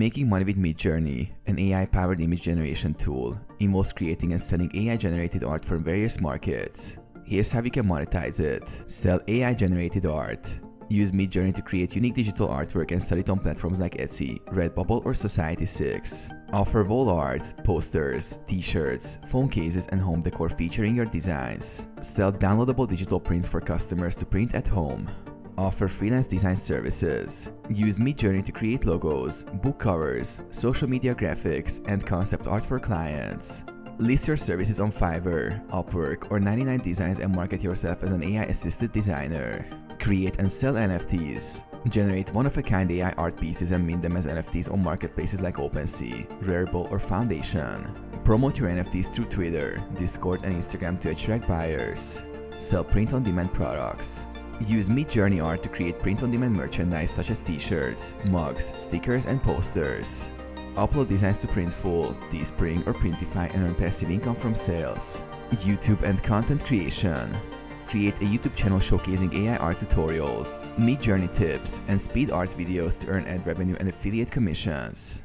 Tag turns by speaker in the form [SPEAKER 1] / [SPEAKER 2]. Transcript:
[SPEAKER 1] Making money with MidJourney, an AI-powered image generation tool, involves creating and selling AI-generated art for various markets. Here's how you can monetize it. Sell AI-generated art. Use MidJourney to create unique digital artwork and sell it on platforms like Etsy, Redbubble, or Society6. Offer wall art, posters, t-shirts, phone cases, and home decor featuring your designs. Sell downloadable digital prints for customers to print at home. Offer freelance design services. Use MidJourney to create logos, book covers, social media graphics, and concept art for clients. List your services on Fiverr, Upwork, or 99 Designs and market yourself as an AI-assisted designer. Create and sell NFTs. Generate one-of-a-kind AI art pieces and mint them as NFTs on marketplaces like OpenSea, Rarible, or Foundation. Promote your NFTs through Twitter, Discord, and Instagram to attract buyers. Sell print-on-demand products. Use MidJourney art to create print-on-demand merchandise such as t-shirts, mugs, stickers, and posters. Upload designs to Printful, Teespring, or Printify and earn passive income from sales. YouTube and content creation. Create a YouTube channel showcasing AI art tutorials, MidJourney tips, and speed art videos to earn ad revenue and affiliate commissions.